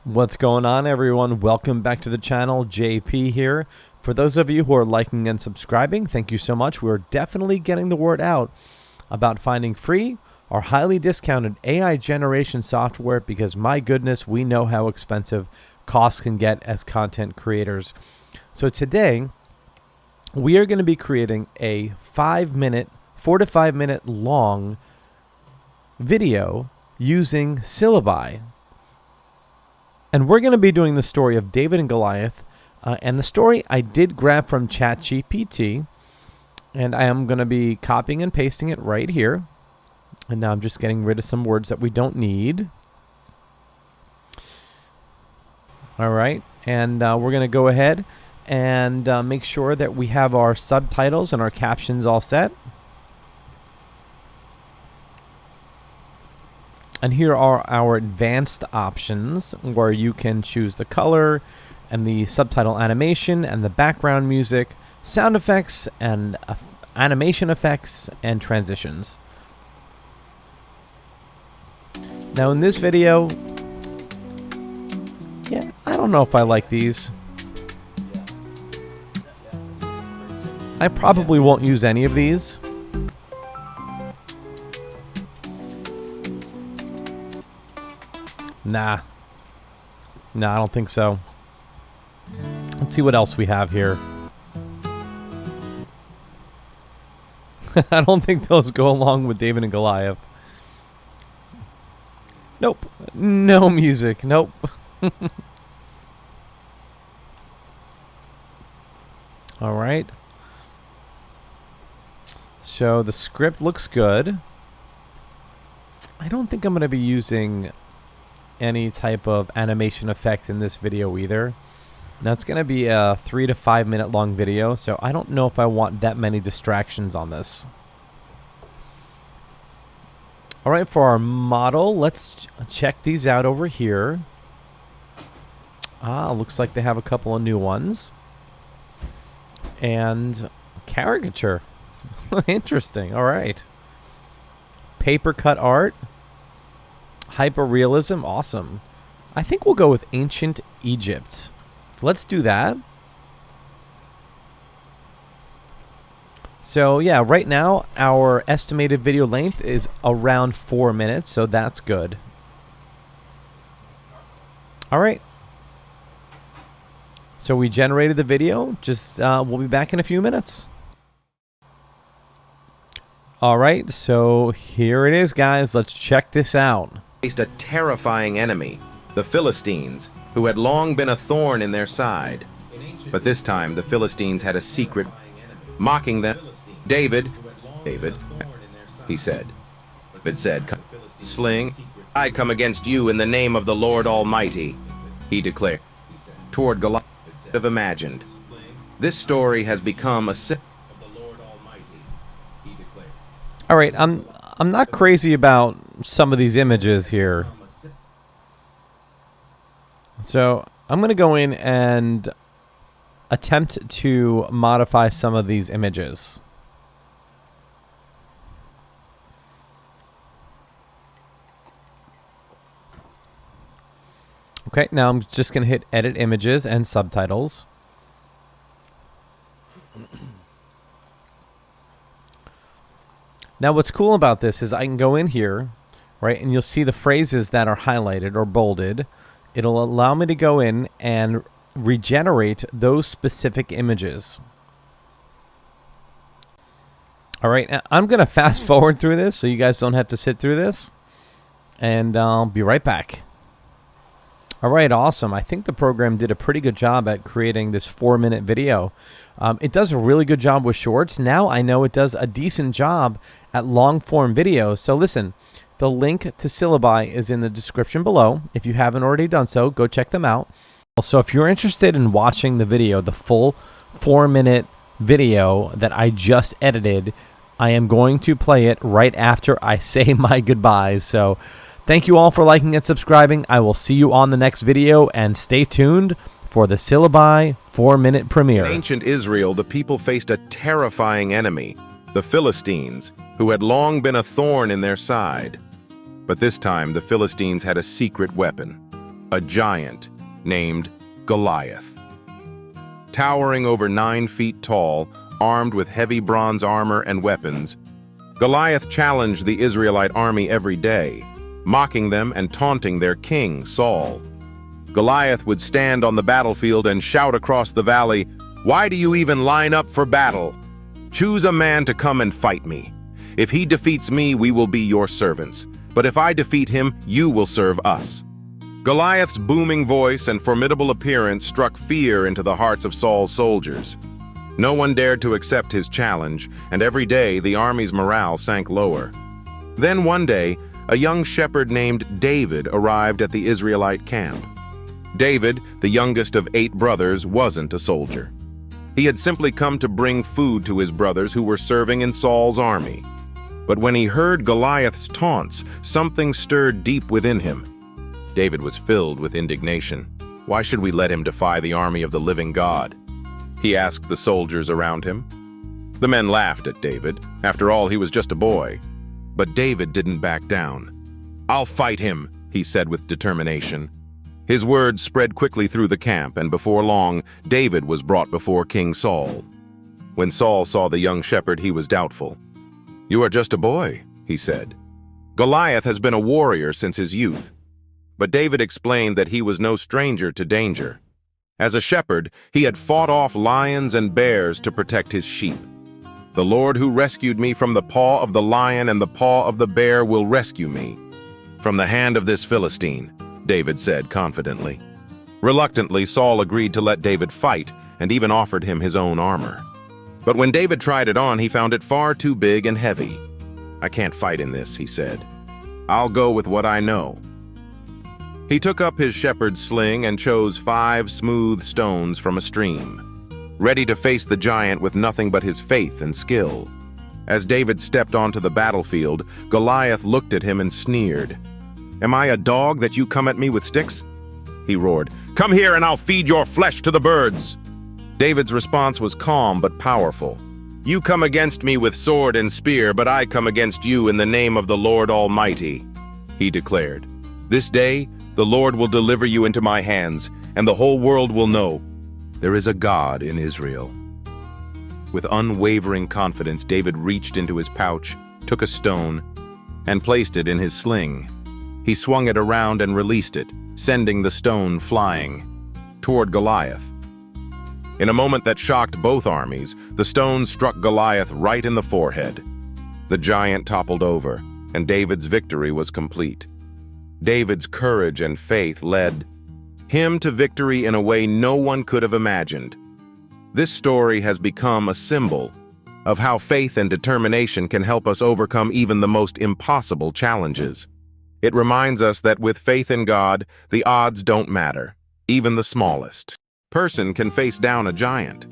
What's going on, everyone? Welcome back to the channel. JP here. For those of you who are liking and subscribing, thank you so much. We're definitely getting the word out about finding free or highly discounted AI generation software because, my goodness, we know how expensive costs can get as content creators. So today, we are going to be creating a 4 to 5 minute long video using Syllaby. And we're going to be doing the story of David and Goliath. And the story I did grab from ChatGPT. And I am going to be copying and pasting it right here. And now I'm just getting rid of some words that we don't need. All right. And we're going to go ahead and make sure that we have our subtitles and our captions all set. And here are our advanced options where you can choose the color and the subtitle animation and the background music, sound effects and animation effects and transitions. Now in this video, I don't know if I like these. I probably won't use any of these. Nah, I don't think so. Let's see what else we have here. I don't think those go along with David and Goliath. Nope. No music. Nope. All right. So the script looks good. I don't think I'm going to be using any type of animation effect in this video either. Now it's going to be a 3 to 5 minute long video, so I don't know if I want that many distractions on this. All right, for our model, let's check these out over here. Looks like they have a couple of new ones. And caricature. Interesting. All right. Paper cut art. Hyperrealism, awesome. I think we'll go with ancient Egypt. Let's do that. So yeah, right now our estimated video length is around 4 minutes, so that's good. All right. So we generated the video. We'll be back in a few minutes. All right, so here it is, guys. Let's check this out. Faced a terrifying enemy, the Philistines, who had long been a thorn in their side. But this time the Philistines had a secret, mocking them. David, he said. David said, "Sling, I come against you in the name of the Lord Almighty," he declared. Toward Goliath have imagined. This story has become a symbol of the Lord Almighty, he declared. All right, I'm not crazy about some of these images here. So I'm going to go in and attempt to modify some of these images. Okay, now I'm just going to hit edit images and subtitles. Now what's cool about this is I can go in here, right, and you'll see the phrases that are highlighted or bolded. It'll allow me to go in and regenerate those specific images. All right, I'm going to fast forward through this so you guys don't have to sit through this. And I'll be right back. All right, awesome. I think the program did a pretty good job at creating this 4-minute video. It does a really good job with shorts. Now I know it does a decent job at long-form videos. So listen, the link to Syllaby is in the description below. If you haven't already done so, go check them out. Also, if you're interested in watching the video, the full 4-minute video that I just edited, I am going to play it right after I say my goodbyes. So thank you all for liking and subscribing. I will see you on the next video, and stay tuned for the Syllaby 4-minute premiere. In ancient Israel, the people faced a terrifying enemy, the Philistines, who had long been a thorn in their side. But this time, the Philistines had a secret weapon. a giant named Goliath. Towering over 9 feet tall, armed with heavy bronze armor and weapons, Goliath challenged the Israelite army every day, mocking them and taunting their king, Saul. Goliath would stand on the battlefield and shout across the valley, "Why do you even line up for battle? Choose a man to come and fight me. If he defeats me, we will be your servants. But if I defeat him, you will serve us." Goliath's booming voice and formidable appearance struck fear into the hearts of Saul's soldiers. No one dared to accept his challenge, and every day the army's morale sank lower. Then one day, a young shepherd named David arrived at the Israelite camp. David, the youngest of 8 brothers, wasn't a soldier. He had simply come to bring food to his brothers who were serving in Saul's army. But when he heard Goliath's taunts, something stirred deep within him. David was filled with indignation. Why should we let him defy the army of the living God? He asked the soldiers around him. The men laughed at David. After all, he was just a boy. But David didn't back down. "I'll fight him," he said with determination. His words spread quickly through the camp, and before long, David was brought before King Saul. When Saul saw the young shepherd, he was doubtful. "You are just a boy," he said. "Goliath has been a warrior since his youth." But David explained that he was no stranger to danger. As a shepherd, he had fought off lions and bears to protect his sheep. "The Lord who rescued me from the paw of the lion and the paw of the bear will rescue me from the hand of this Philistine," David said confidently. Reluctantly, Saul agreed to let David fight and even offered him his own armor. But when David tried it on, he found it far too big and heavy. "I can't fight in this," he said. "I'll go with what I know." He took up his shepherd's sling and chose 5 smooth stones from a stream, ready to face the giant with nothing but his faith and skill. As David stepped onto the battlefield, Goliath looked at him and sneered. "Am I a dog that you come at me with sticks?" he roared. "Come here and I'll feed your flesh to the birds." David's response was calm but powerful. "You come against me with sword and spear, but I come against you in the name of the Lord Almighty," he declared. "This day, the Lord will deliver you into my hands, and the whole world will know there is a God in Israel." With unwavering confidence, David reached into his pouch, took a stone, and placed it in his sling. He swung it around and released it, sending the stone flying toward Goliath. In a moment that shocked both armies, the stone struck Goliath right in the forehead. The giant toppled over, and David's victory was complete. David's courage and faith led him to victory in a way no one could have imagined. This story has become a symbol of how faith and determination can help us overcome even the most impossible challenges. It reminds us that with faith in God, the odds don't matter. Even the smallest person can face down a giant.